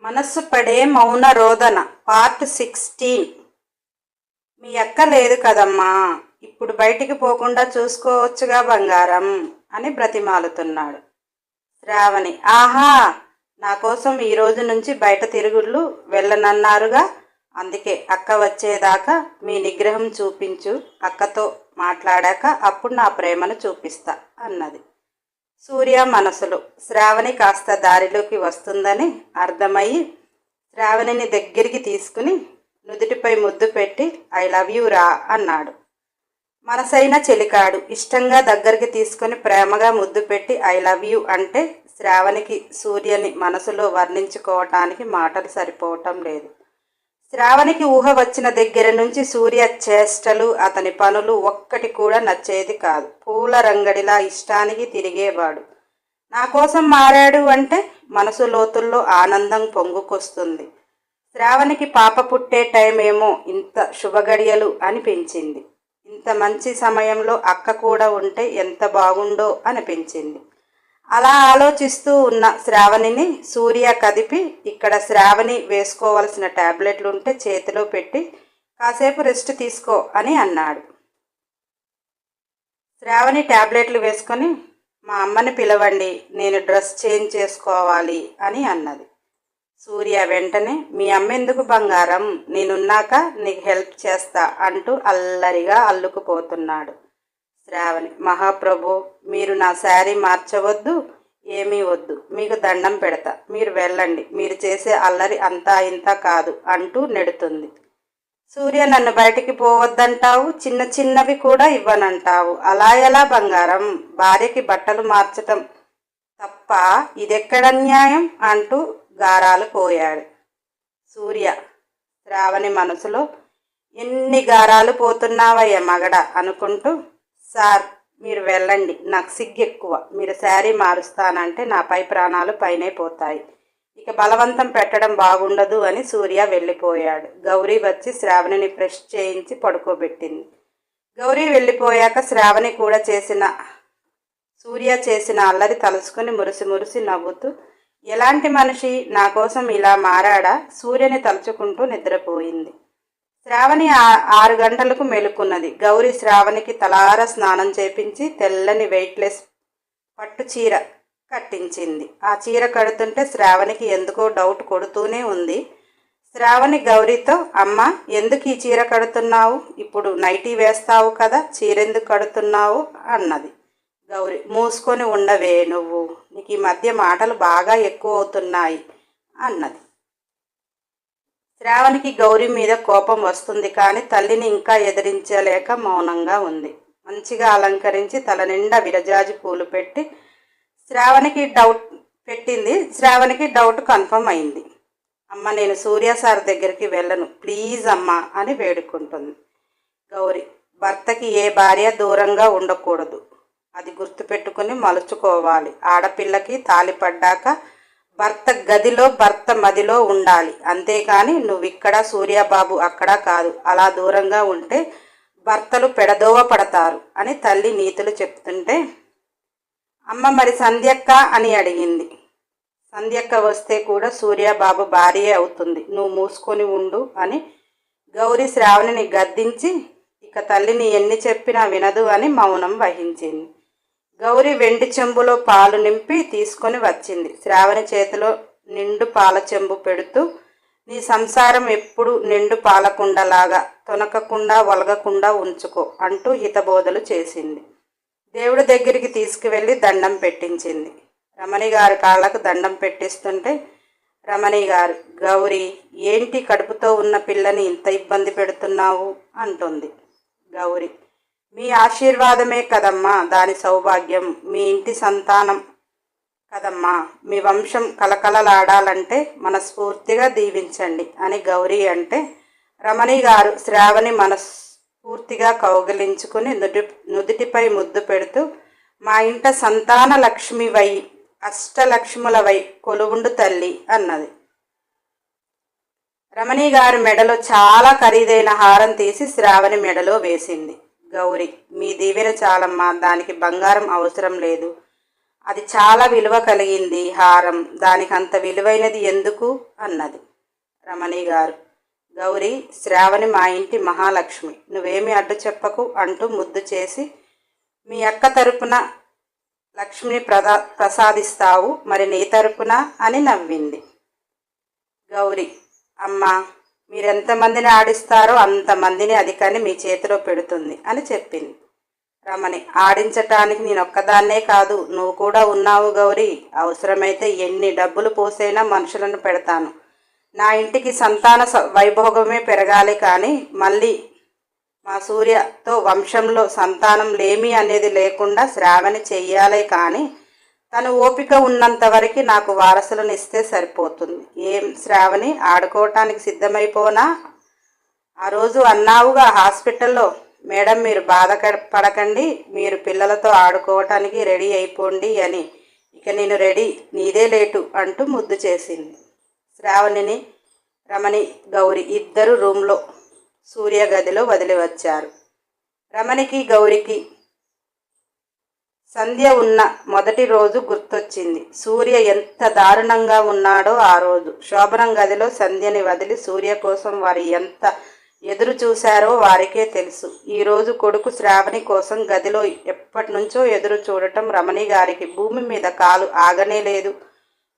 మనస్సు పడే మౌన రోదన పార్ట్ 16. మీ అక్క లేదు కదమ్మా, ఇప్పుడు బయటికి పోకుండా చూసుకోవచ్చుగా బంగారం అని బ్రతిమాలుతున్నాడు. శ్రావణి, ఆహా, నా కోసం ఈ రోజు నుంచి బయట తిరుగుళ్ళు వెళ్ళనన్నారుగా, అందుకే అక్క వచ్చేదాకా మీ నిగ్రహం చూపించు, అక్కతో మాట్లాడాక అప్పుడు నా ప్రేమను చూపిస్తా అన్నది. సూర్య మనసులో శ్రావణి కాస్త దారిలోకి వస్తుందని అర్థమయ్యి శ్రావణిని దగ్గరికి తీసుకుని నుదుటిపై ముద్దు పెట్టి ఐ లవ్ యూ రా అన్నాడు. మనసైన చెలికాడు ఇష్టంగా దగ్గరికి తీసుకుని ప్రేమగా ముద్దు పెట్టి ఐ లవ్ యూ అంటే శ్రావణికి సూర్యని మనసులో వర్ణించుకోవటానికి మాటలు సరిపోవటం లేదు. శ్రావణికి ఊహ వచ్చిన దగ్గర నుంచి సూర్య చేష్టలు, అతని పనులు ఒక్కటి కూడా నచ్చేది కాదు. పూల రంగడిలా ఇష్టానికి తిరిగేవాడు. నా కోసం మారాడు అంటే మనసు లోతుల్లో ఆనందం పొంగుకొస్తుంది. శ్రావణికి పాప పుట్టే టైం ఏమో ఇంత శుభగడియలు అనిపించింది. ఇంత మంచి సమయంలో అక్క కూడా ఉంటే ఎంత బాగుండో అనిపించింది. అలా ఆలోచిస్తూ ఉన్న శ్రావణిని సూర్య కదిపి, ఇక్కడ శ్రావణి వేసుకోవలసిన టాబ్లెట్లు ఉంటే చేతిలో పెట్టి కాసేపు రెస్ట్ తీసుకో అని అన్నాడు. శ్రావణి టాబ్లెట్లు వేసుకొని, మా అమ్మని పిలవండి, నేను డ్రెస్ చేంజ్ చేసుకోవాలి అని అన్నది. సూర్య వెంటనే, మీ అమ్మ ఎందుకు బంగారం, నేనున్నాక నీకు హెల్ప్ చేస్తా అంటూ అల్లరిగా అల్లుకుపోతున్నాడు. శ్రావణి, మహాప్రభు, మీరు నా శారీ మార్చవద్దు, ఏమీ వద్దు, మీకు దండం పెడతా, మీరు వెళ్ళండి, మీరు చేసే అల్లరి అంతా ఇంత కాదు అంటూ నెడుతుంది. సూర్య, నన్ను బయటికి పోవద్దంటావు, చిన్న చిన్నవి కూడా ఇవ్వనంటావు, అలా ఎలా బంగారం, భార్యకి బట్టలు మార్చటం తప్ప ఇదెక్కడ న్యాయం అంటూ గారాలు పోయాడు. సూర్య శ్రావణి మనసులో, ఎన్ని గారాలు పోతున్నావయ్య మగడ అనుకుంటూ, సార్ మీరు వెళ్ళండి, నాకు సిగ్గెక్కువ, మీరు శారీ మారుస్తానంటే నా పై ప్రాణాలు పైనే పోతాయి, ఇక బలవంతం పెట్టడం బాగుండదు అని సూర్య వెళ్ళిపోయాడు. గౌరీ వచ్చి శ్రావణిని బ్రష్ చేయించి పడుకోబెట్టింది. గౌరీ వెళ్ళిపోయాక శ్రావణి కూడా సూర్య చేసిన అల్లరి తలుసుకుని మురిసి మురిసి నవ్వుతూ, ఎలాంటి మనిషి, నా కోసం ఇలా మారాడా, సూర్యని తలుచుకుంటూ నిద్రపోయింది. శ్రావణి 6 గంటలకు మెలుకున్నది. గౌరీ శ్రావణికి తలార స్నానం చేపించి తెల్లని వెయిట్లెస్ పట్టు చీర కట్టించింది. ఆ చీర కడుతుంటే శ్రావణికి ఎందుకో డౌట్ కొడుతూనే ఉంది. శ్రావణి గౌరీతో, అమ్మ ఎందుకు ఈ చీర కడుతున్నావు, ఇప్పుడు నైటీ వేస్తావు కదా, చీరెందుకు కడుతున్నావు అన్నది. గౌరీ, మూసుకొని ఉండవే నువ్వు, నీకు ఈ మధ్య మాటలు బాగా ఎక్కువ అవుతున్నాయి అన్నది. శ్రావణికి గౌరీ మీద కోపం వస్తుంది, కానీ తల్లిని ఇంకా ఎదిరించలేక మౌనంగా ఉంది. మంచిగా అలంకరించి తల నిండా విరజాజి పూలు పెట్టి శ్రావణికి డౌట్ కన్ఫర్మ్ అయింది. అమ్మ, నేను సూర్య సార్ దగ్గరికి వెళ్ళను, ప్లీజ్ అమ్మ అని వేడుకుంటుంది. గౌరీ, భర్తకి ఏ భార్య దూరంగా ఉండకూడదు, అది గుర్తుపెట్టుకుని మలుచుకోవాలి. ఆడపిల్లకి తాళి పడ్డాక భర్త గదిలో భర్త మదిలో ఉండాలి, అంతేకాని నువ్విక్కడ సూర్యబాబు అక్కడ కాదు, అలా దూరంగా ఉంటే భర్తలు పెడదోవ పడతారు అని తల్లి నీతులు చెప్తుంటే, అమ్మ మరి సంధ్యక్క అని అడిగింది. సంధ్యక్క వస్తే కూడా సూర్యబాబు భార్యే అవుతుంది, నువ్వు మూసుకొని ఉండు అని గౌరీ శ్రావణిని గద్దించి, ఇక తల్లిని ఎన్ని చెప్పినా వినదు అని మౌనం వహించింది. గౌరీ వెండి చెంబులో పాలు నింపి తీసుకొని వచ్చింది. శ్రావణి చేతిలో నిండు పాల చెంబు పెడుతూ, నీ సంసారం ఎప్పుడు నిండు పాలకుండలాగా తొనకకుండా వలగకుండా ఉంచుకో అంటూ హితబోధలు చేసింది. దేవుడి దగ్గరికి తీసుకువెళ్ళి దండం పెట్టించింది. రమణి గారి కాళ్ళకు దండం పెట్టిస్తుంటే, రమణి గారు, గౌరీ ఏంటి కడుపుతో ఉన్న పిల్లని ఇంత ఇబ్బంది పెడుతున్నావు అంటుంది. గౌరీ, మీ ఆశీర్వాదమే కదమ్మా దాని సౌభాగ్యం, మీ ఇంటి సంతానం కదమ్మా, మీ వంశం కలకలలాడాలంటే మనస్ఫూర్తిగా దీవించండి అని గౌరీ అంటే, రమణి గారు శ్రావణి మనస్ఫూర్తిగా కౌగిలించుకుని నుదుటిపై ముద్దు పెడుతూ, మా ఇంట సంతాన లక్ష్మివై అష్టలక్ష్ములవై కొలువుండు తల్లి అన్నది. రమణి గారి మెడలో చాలా ఖరీదైన హారం తీసి శ్రావణి మెడలో వేసింది. గౌరీ, మీ దీవెన చాలమ్మా, దానికి బంగారం అవసరం లేదు, అది చాలా విలువ కలిగింది హారం, దానికి అంత విలువైనది ఎందుకు అన్నది. రమణి గారు, గౌరీ, శ్రావణి మా ఇంటి మహాలక్ష్మి, నువ్వేమీ అడ్డు చెప్పకు అంటూ ముద్దు చేసి, మీ అక్క తరపున లక్ష్మిని ప్రసాదిస్తావు, మరి నీ తరపున అని నవ్వింది. గౌరీ, అమ్మా, మీరెంతమందిని ఆడిస్తారో అంతమందిని అది కానీ మీ చేతిలో పెడుతుంది అని చెప్పింది. రమణి, ఆడించటానికి నేనొక్కదాన్నే కాదు, నువ్వు కూడా ఉన్నావు గౌరీ. అవసరమైతే ఎన్ని డబ్బులు పోసైనా మనుషులను పెడతాను. నా ఇంటికి సంతాన వైభోగమే పెరగాలి, కానీ మళ్ళీ మా సూర్యతో వంశంలో సంతానం లేమి అనేది లేకుండా శ్రావణి చెయ్యాలి, కానీ తను ఓపిక ఉన్నంత వరకు నాకు వారసులను ఇస్తే సరిపోతుంది. ఏం శ్రావణి, ఆడుకోవటానికి సిద్ధమైపోనా? ఆ రోజు అన్నావుగా హాస్పిటల్లో, మేడం మీరు పడకండి, మీరు పిల్లలతో ఆడుకోవటానికి రెడీ అయిపోండి అని. ఇక నేను రెడీ, నీదే లేటు అంటూ ముద్దు చేసింది. శ్రావణిని రమణి, గౌరీ ఇద్దరు రూమ్లో సూర్య గదిలో వదిలి వచ్చారు. రమణికి గౌరికి సంధ్య ఉన్న మొదటి రోజు గుర్తొచ్చింది. సూర్య ఎంత దారుణంగా ఉన్నాడో ఆ రోజు. శోభనం గదిలో సంధ్యని వదిలి సూర్య కోసం వారు ఎంత ఎదురు చూశారో వారికే తెలుసు. ఈరోజు కొడుకు శ్రావణి కోసం గదిలో ఎప్పటి నుంచో ఎదురు చూడటం రమణి గారికి భూమి మీద కాలు ఆగనే లేదు.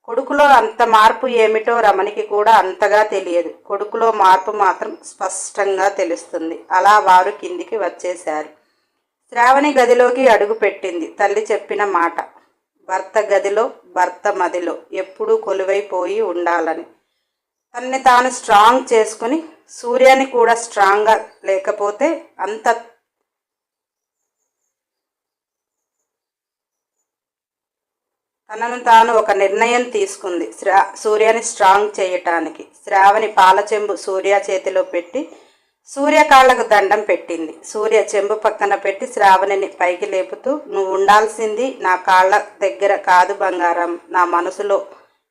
కొడుకులో అంత మార్పు ఏమిటో రమణికి కూడా అంతగా తెలియదు. కొడుకులో మార్పు మాత్రం స్పష్టంగా తెలుస్తుంది. అలా వారు కిందికి వచ్చేశారు. శ్రావణి గదిలోకి అడుగు పెట్టింది. తల్లి చెప్పిన మాట, భర్త గదిలో భర్త మదిలో ఎప్పుడూ కొలువైపోయి ఉండాలని. తన్ని తాను స్ట్రాంగ్ చేసుకుని, సూర్యాని కూడా స్ట్రాంగ్గా లేకపోతే అంత తనను తాను ఒక నిర్ణయం తీసుకుంది సూర్యాని స్ట్రాంగ్ చేయటానికి. శ్రావణి పాల చెంబు సూర్య చేతిలో పెట్టి సూర్య కాళ్లకు దండం పెట్టింది. సూర్య చెంబు పక్కన పెట్టి శ్రావణిని పైకి లేపుతూ, నువ్వు ఉండాల్సింది నా కాళ్ళ దగ్గర కాదు బంగారం, నా మనసులో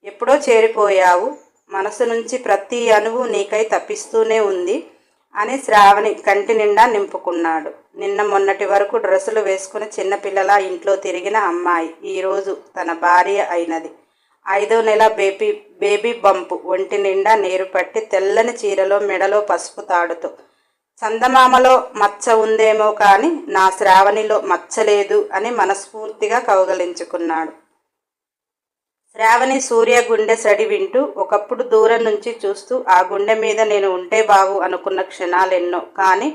ఎప్పుడో చేరిపోయావు. మనసు నుంచి ప్రతి అణువు నీకై తప్పిస్తూనే ఉంది అని శ్రావణి కంటి నిండా నింపుకున్నాడు. నిన్న మొన్నటి వరకు డ్రెస్సులు వేసుకుని చిన్నపిల్లల ఇంట్లో తిరిగిన అమ్మాయి ఈరోజు తన భార్య అయినది. 5వ నెల బేబీ బంపు, ఒంటి నిండా నీరు పట్టి తెల్లని చీరలో మెడలో పసుపు తాడుతో. చందమామలో మచ్చ ఉందేమో కానీ నా శ్రావణిలో మచ్చలేదు అని మనస్ఫూర్తిగా కౌగలించుకున్నాడు. శ్రావణి సూర్య గుండె సడి వింటూ ఒకప్పుడు దూరం నుంచి చూస్తూ, ఆ గుండె మీద నేను ఉంటే బాగు అనుకున్న క్షణాలెన్నో. కానీ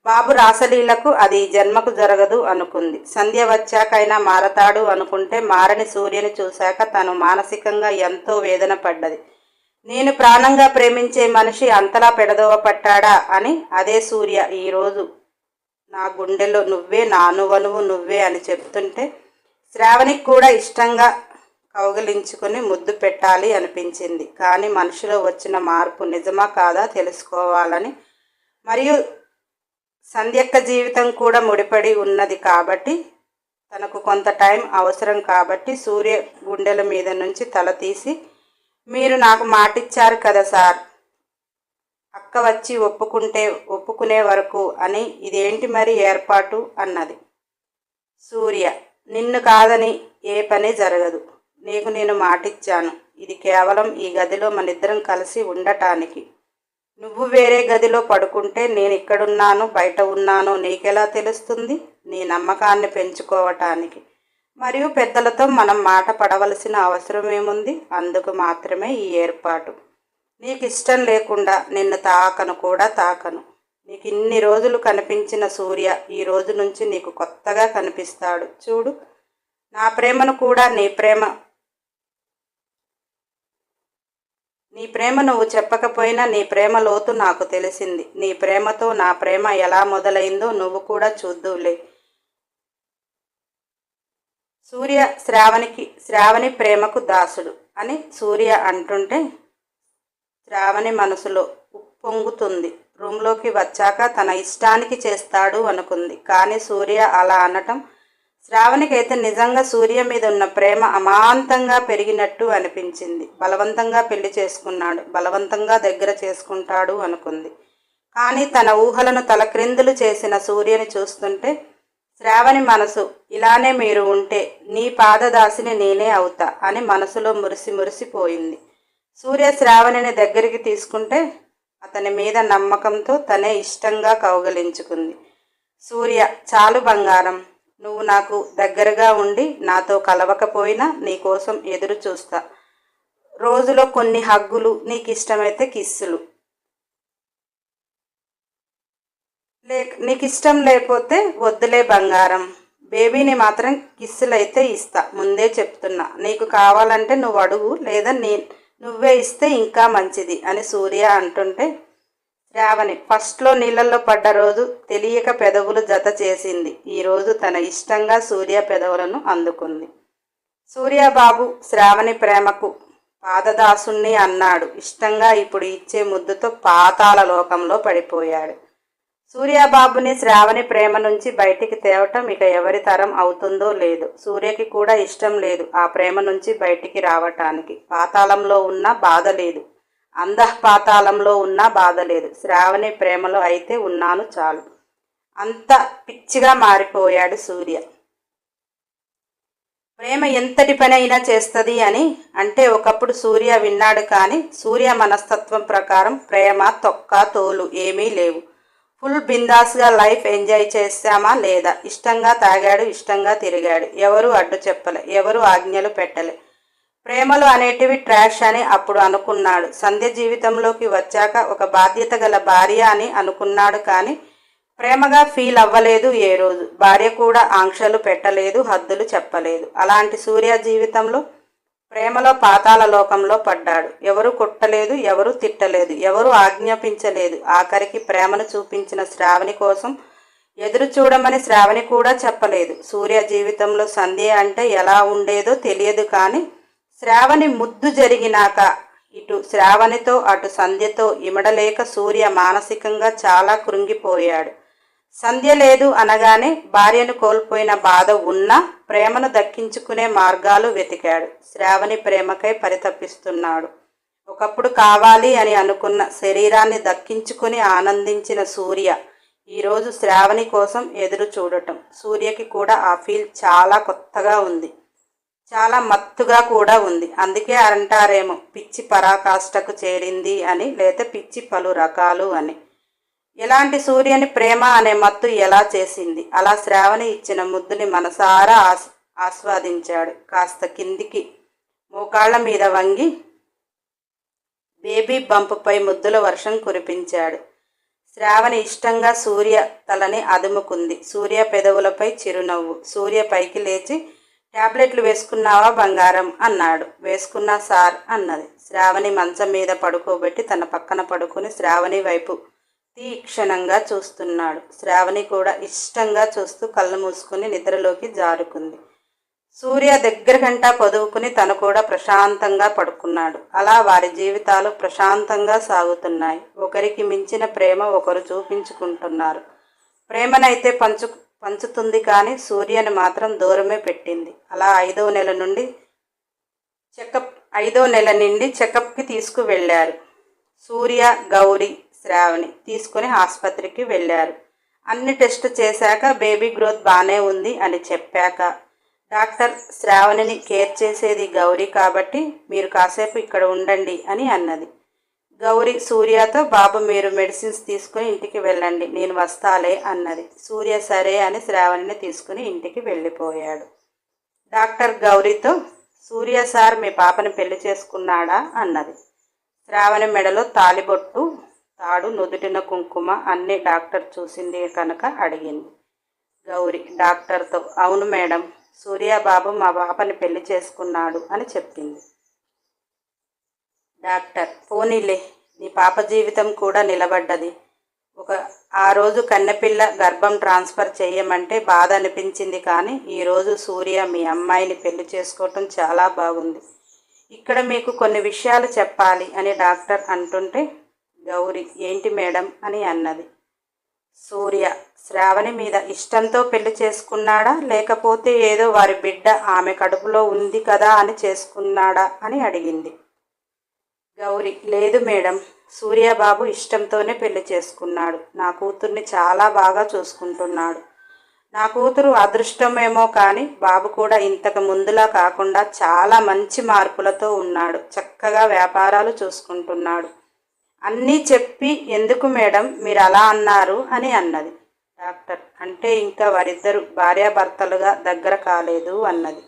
బాబు రాసలీలకు అది జన్మకు జరగదు అనుకుంది. సంధ్య వచ్చాకైనా మారతాడు అనుకుంటే మారని సూర్యని చూశాక తను మానసికంగా ఎంతో వేదన పడ్డది. నేను ప్రాణంగా ప్రేమించే మనిషి అంతలా పెడదోవ పట్టాడా అని. అదే సూర్య ఈరోజు నా గుండెలో నువ్వే, నా అనువనువు నువ్వే అని చెప్తుంటే శ్రావణికి కూడా ఇష్టంగా కౌగిలించుకుని ముద్దు పెట్టాలి అనిపించింది. కానీ మనిషిలో వచ్చిన మార్పు నిజమా కాదా తెలుసుకోవాలని, మరియు సంధ్యక్క జీవితం కూడా ముడిపడి ఉన్నది కాబట్టి తనకు కొంత టైం అవసరం కాబట్టి సూర్య గుండెల మీద నుంచి తల తీసి, మీరు నాకు మాటిచ్చారు కదా సార్, అక్క వచ్చి ఒప్పుకునే వరకు అని, ఇదేంటి మరి ఏర్పాటు అన్నది. సూర్య, నిన్ను కాదని ఏ పని జరగదు. నీకు నేను మాటిచ్చాను. ఇది కేవలం ఈ గదిలో మనిద్దరం కలిసి ఉండటానికి. నువ్వు వేరే గదిలో పడుకుంటే నేను ఇక్కడున్నాను బయట ఉన్నానో నీకెలా తెలుస్తుంది? నీ నమ్మకాన్ని పెంచుకోవటానికి. మరియు పెద్దలతో మనం మాట పడవలసిన అవసరం ఏముంది? అందుకు మాత్రమే ఈ ఏర్పాటు. నీకు ఇష్టం లేకుండా నిన్ను తాకను కూడా తాకను. నీకు ఇన్ని రోజులు కనిపించిన సూర్య ఈ రోజు నుంచి నీకు కొత్తగా కనిపిస్తాడు. చూడు, నా ప్రేమను కూడా నీ ప్రేమ నువ్వు చెప్పకపోయినా నీ ప్రేమ లోతు నాకు తెలిసింది. నీ ప్రేమతో నా ప్రేమ ఎలా మొదలైందో నువ్వు కూడా చూద్దువులే. సూర్య శ్రావణి ప్రేమకు దాసుడు అని సూర్య అంటుంటే శ్రావణి మనసులో ఉప్పొంగుతుంది. రూమ్లోకి వచ్చాక తన ఇష్టానికి చేస్తాడు అనుకుంది. కానీ సూర్య అలా అనటం శ్రావణికైతే నిజంగా సూర్య మీద ఉన్న ప్రేమ అమాంతంగా పెరిగినట్టు అనిపించింది. బలవంతంగా పెళ్లి చేసుకున్నాడు, బలవంతంగా దగ్గర చేసుకుంటాడు అనుకుంది. కానీ తన ఊహలను తలక్రిందులు చేసిన సూర్యని చూస్తుంటే శ్రావణి మనసు, ఇలానే మీరు ఉంటే నీ పాదదాసిని నేనే అవుతా అని మనసులో మురిసిపోయింది. సూర్య శ్రావణిని దగ్గరికి తీసుకుంటే అతని మీద నమ్మకంతో తనే ఇష్టంగా కౌగలించుకుంది. సూర్య, చాలు బంగారం, నువ్వు నాకు దగ్గరగా ఉండి నాతో కలవకపోయినా నీకోసం ఎదురు చూస్తా. రోజులో కొన్ని హగ్గులు, నీకు ఇష్టమైతే కిస్సులు, నీకు ఇష్టం లేకపోతే వద్దులే బంగారం. బేబీని మాత్రం కిస్సులైతే ఇస్తా, ముందే చెప్తున్నా. నీకు కావాలంటే నువ్వు అడుగు, లేదా నువ్వే ఇస్తే ఇంకా మంచిది అని సూర్య అంటుంటే శ్రావణి ఫస్ట్లో నీళ్ళల్లో పడ్డ రోజు తెలియక పెదవులు జత చేసింది. ఈరోజు తన ఇష్టంగా సూర్య పెదవులను అందుకుంది. సూర్యబాబు శ్రావణి ప్రేమకు పాదదాసుణ్ణి అన్నాడు. ఇష్టంగా ఇప్పుడు ఇచ్చే ముద్దుతో పాతాళ లోకంలో పడిపోయాడు. సూర్యబాబుని శ్రావణి ప్రేమ నుంచి బయటికి తేవటం ఇక ఎవరి తరం అవుతుందో లేదు. సూర్యకి కూడా ఇష్టం లేదు ఆ ప్రేమ నుంచి బయటికి రావటానికి. పాతాళంలో ఉన్నా బాధ లేదు, పాతాళంలో ఉన్నా బాధ లేదు. శ్రావణి ప్రేమలో అయితే ఉన్నాను చాలు. అంత పిచ్చిగా మారిపోయాడు సూర్య. ప్రేమ ఎంతటి పని అయినా చేస్తుంది అని అంటే ఒకప్పుడు సూర్య విన్నాడు. కానీ సూర్య మనస్తత్వం ప్రకారం ప్రేమ తొక్క తోలు ఏమీ లేవు. ఫుల్ బిందాస్గా లైఫ్ ఎంజాయ్ చేశామా లేదా. ఇష్టంగా తాగాడు, ఇష్టంగా తిరిగాడు. ఎవరు అడ్డు చెప్పలే, ఎవరు ఆజ్ఞలు పెట్టలే. ప్రేమలు అనేటివి ట్రాష్ అని అప్పుడు అనుకున్నాడు. సంధ్య జీవితంలోకి వచ్చాక ఒక బాధ్యత గల భార్య అని అనుకున్నాడు. కానీ ప్రేమగా ఫీల్ అవ్వలేదు ఏ రోజు. భార్య కూడా ఆంక్షలు పెట్టలేదు, హద్దులు చెప్పలేదు. అలాంటి సూర్య జీవితంలో ప్రేమలో పాతాళ లోకంలో పడ్డాడు. ఎవరు కొట్టలేదు, ఎవరు తిట్టలేదు, ఎవరు ఆజ్ఞాపించలేదు. ఆఖరికి ప్రేమను చూపించిన శ్రావణి కోసం ఎదురు చూడమని శ్రావణి కూడా చెప్పలేదు. సూర్య జీవితంలో సంధ్య అంటే ఎలా ఉండేదో తెలియదు. కానీ శ్రావణి ముద్దు జరిగినాక ఇటు శ్రావణితో అటు సంధ్యతో ఇమడలేక సూర్య మానసికంగా చాలా కృంగిపోయాడు. సంధ్య లేదు అనగానే భార్యను కోల్పోయిన బాధ ఉన్నా ప్రేమను దక్కించుకునే మార్గాలు వెతికాడు. శ్రావణి ప్రేమకై పరితపిస్తున్నాడు. ఒకప్పుడు కావాలి అని అనుకున్న శరీరాన్ని దక్కించుకుని ఆనందించిన సూర్య ఈరోజు శ్రావణి కోసం ఎదురు చూడటం సూర్యకి కూడా ఆ ఫీల్ చాలా కొత్తగా ఉంది, చాలా మత్తుగా కూడా ఉంది. అందుకే అంటారేమో పిచ్చి పరాకాష్ఠకు చేరింది అని, లేదా పిచ్చి పలు రకాలు అని. ఇలాంటి సూర్యని ప్రేమ అనే మత్తు ఎలా చేసింది? అలా శ్రావణి ఇచ్చిన ముద్దుని మనసారా ఆస్వాదించాడు. కాస్త కిందికి మోకాళ్ల మీద వంగి బేబీ బంపుపై ముద్దుల వర్షం కురిపించాడు. శ్రావణి ఇష్టంగా సూర్య తలని అదుముకుంది. సూర్య పెదవులపై చిరునవ్వు. సూర్య పైకి లేచి, టాబ్లెట్లు వేసుకున్నావా బంగారం అన్నాడు. వేసుకున్నా సార్ అన్నది. శ్రావణి మంచం మీద పడుకోబెట్టి తన పక్కన పడుకుని శ్రావణి వైపు తీక్షణంగా చూస్తున్నాడు. శ్రావణి కూడా ఇష్టంగా చూస్తూ కళ్ళు మూసుకుని నిద్రలోకి జారుకుంది. సూర్య దగ్గర గంట పొదువుకుని తను కూడా ప్రశాంతంగా పడుకున్నాడు. అలా వారి జీవితాలు ప్రశాంతంగా సాగుతున్నాయి. ఒకరికి మించిన ప్రేమ ఒకరు చూపించుకుంటున్నారు. ప్రేమనైతే పంచుతుంది కానీ సూర్యని మాత్రం దూరమే పెట్టింది. అలా 5వ నెల నుండి చెకప్కి తీసుకువెళ్ళారు. సూర్య, గౌరీ, శ్రావణి తీసుకుని ఆసుపత్రికి వెళ్ళారు. అన్ని టెస్ట్ చేశాక బేబీ గ్రోత్ బాగానే ఉంది అని చెప్పాక డాక్టర్ శ్రావణిని కేర్ చేసేది గౌరీ కాబట్టి మీరు కాసేపు ఇక్కడ ఉండండి అని అన్నది. గౌరీ సూర్యతో బాబు మీరు మెడిసిన్స్ తీసుకుని ఇంటికి వెళ్ళండి, నేను వస్తాలే అన్నది. సూర్య సరే అని శ్రావణిని తీసుకుని ఇంటికి వెళ్ళిపోయాడు. డాక్టర్ గౌరీతో సూర్య సార్ మీ పాపని పెళ్లి చేసుకున్నాడా అన్నది. శ్రావణి మెడలో తాలిబొట్టు, తాడు, నుదుటిన కుంకుమ అన్నీ డాక్టర్ చూసింది కనుక అడిగింది. గౌరీ డాక్టర్తో అవును మేడం, సూర్యబాబు మా పాపని పెళ్లి చేసుకున్నాడు అని చెప్పింది. డాక్టర్ పోనీలే, నీ పాప జీవితం కూడా నిలబడ్డది. ఆ రోజు కన్నెపిల్ల గర్భం ట్రాన్స్ఫర్ చేయమంటే బాధ అనిపించింది. కానీ ఈరోజు సూర్య మీ అమ్మాయిని పెళ్లి చేసుకోవటం చాలా బాగుంది. ఇక్కడ మీకు కొన్ని విషయాలు చెప్పాలి అని డాక్టర్ అంటుంటే గౌరీ ఏంటి మేడం అని అన్నది. సూర్య శ్రావణి మీద ఇష్టంతో పెళ్లి చేసుకున్నాడా, లేకపోతే ఏదో వారి బిడ్డ ఆమె కడుపులో ఉంది కదా అని చేసుకున్నాడా అని అడిగింది. గౌరీ లేదు మేడం, సూర్యబాబు ఇష్టంతోనే పెళ్లి చేసుకున్నాడు. నా కూతుర్ని చాలా బాగా చూసుకుంటున్నాడు. నా కూతురు అదృష్టమేమో కానీ బాబు కూడా ఇంతకు ముందులా కాకుండా చాలా మంచి మార్పులతో ఉన్నాడు. చక్కగా వ్యాపారాలు చూసుకుంటున్నాడు. అన్నీ చెప్పి ఎందుకు మేడం మీరు అలా అన్నారు అని అన్నది. డాక్టర్ అంటే ఇంకా వారిద్దరు భార్యాభర్తలుగా దగ్గర కాలేదు అన్నది.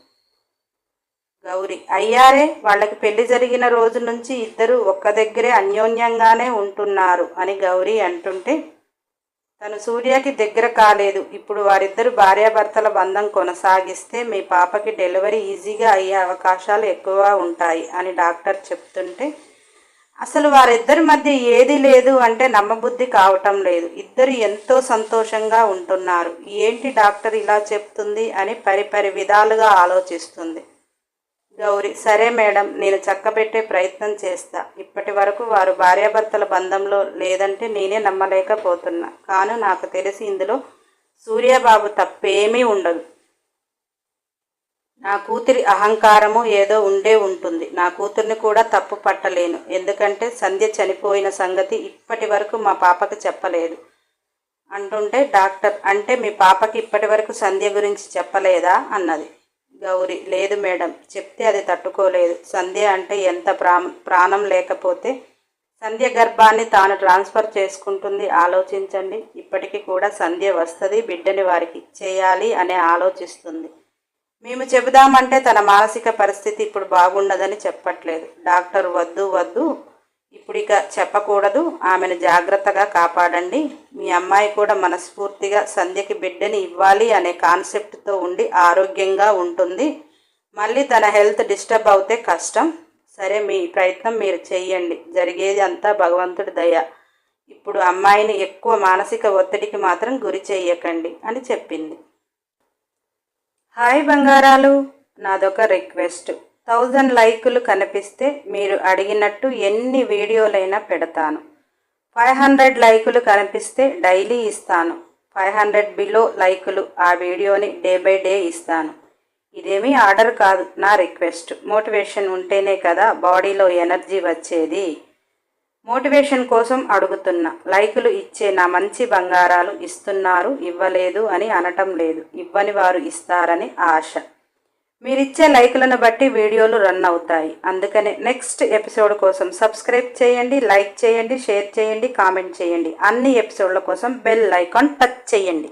గౌరీ అయ్యారే, వాళ్ళకి పెళ్లి జరిగిన రోజు నుంచి ఇద్దరు ఒక్క దగ్గరే అన్యోన్యంగానే ఉంటున్నారు అని గౌరీ అంటుంటే, తను సూర్యకి దగ్గర కాలేదు, ఇప్పుడు వారిద్దరు భార్యాభర్తల బంధం కొనసాగిస్తే మీ పాపకి డెలివరీ ఈజీగా అయ్యే అవకాశాలు ఎక్కువ ఉంటాయి అని డాక్టర్ చెప్తుంటే, అసలు వారిద్దరి మధ్య ఏది లేదు అంటే నమ్మబుద్ధి కావటం లేదు. ఇద్దరు ఎంతో సంతోషంగా ఉంటున్నారు. ఏంటి డాక్టర్ ఇలా చెప్తుంది అని పరిపరి విధాలుగా ఆలోచిస్తుంది. గౌరీ సరే మేడం, నేను చక్కబెట్టే ప్రయత్నం చేస్తా. ఇప్పటి వరకు వారు భార్యాభర్తల బంధంలో లేదంటే నేనే నమ్మలేకపోతున్నా. కాను నాకు తెలిసి ఇందులో సూర్యబాబు తప్పేమీ ఉండదు. నా కూతురి అహంకారము ఏదో ఉండే ఉంటుంది. నా కూతుర్ని కూడా తప్పు పట్టలేను. ఎందుకంటే సంధ్య చనిపోయిన సంగతి ఇప్పటి వరకు మా పాపకి చెప్పలేదు అంటుంటే, డాక్టర్ అంటే మీ పాపకి ఇప్పటి వరకు సంధ్య గురించి చెప్పలేదా అన్నది. గౌరీ లేదు మేడం, చెప్తే అది తట్టుకోలేదు. సంధ్య అంటే ఎంత ప్రాణం లేకపోతే సంధ్య గర్భాన్ని తాను ట్రాన్స్ఫర్ చేసుకుంటుంది ఆలోచించండి. ఇప్పటికీ కూడా సంధ్య వస్తుంది, బిడ్డని వారికి ఇచ్చేయాలి అనే ఆలోచిస్తుంది. మేము చెబుదామంటే తన మానసిక పరిస్థితి ఇప్పుడు బాగుండదని చెప్పట్లేదు. డాక్టర్ వద్దు వద్దు, ఇప్పుడు ఇక చెప్పకూడదు, ఆమెను జాగ్రత్తగా కాపాడండి. మీ అమ్మాయి కూడా మనస్ఫూర్తిగా సంధ్యకి బిడ్డని ఇవ్వాలి అనే కాన్సెప్ట్తో ఉండి ఆరోగ్యంగా ఉంటుంది. మళ్ళీ తన హెల్త్ డిస్టర్బ్ అవుతే కష్టం. సరే, మీ ప్రయత్నం మీరు చెయ్యండి, జరిగేది అంతా భగవంతుడి దయ. ఇప్పుడు అమ్మాయిని ఎక్కువ మానసిక ఒత్తిడికి మాత్రం గురి చెయ్యకండి అని చెప్పింది. హాయ్ బంగారాలు, నాదొక రిక్వెస్ట్. 1000 లైకులు కనిపిస్తే మీరు అడిగినట్టు ఎన్ని వీడియోలైనా పెడతాను. 500 లైకులు కనిపిస్తే డైలీ ఇస్తాను. 500 బిలో లైకులు ఆ వీడియోని డే బై డే ఇస్తాను. ఇదేమీ ఆర్డర్ కాదు, నా రిక్వెస్ట్. మోటివేషన్ ఉంటేనే కదా బాడీలో ఎనర్జీ వచ్చేది. మోటివేషన్ కోసం అడుగుతున్నా. లైకులు ఇచ్చే నా మంచి బంగారాలు ఇస్తున్నారు, ఇవ్వలేదు అని అనటం లేదు. ఇవ్వని వారు ఇస్తారని ఆశ. మీరిచ్చే లైకులను బట్టి వీడియోలు రన్ అవుతాయి. అందుకనే నెక్స్ట్ ఎపిసోడ్ కోసం సబ్స్క్రైబ్ చేయండి, లైక్ చేయండి, షేర్ చేయండి, కామెంట్ చేయండి. అన్ని ఎపిసోడ్ల కోసం బెల్ ఐకాన్ టచ్ చేయండి.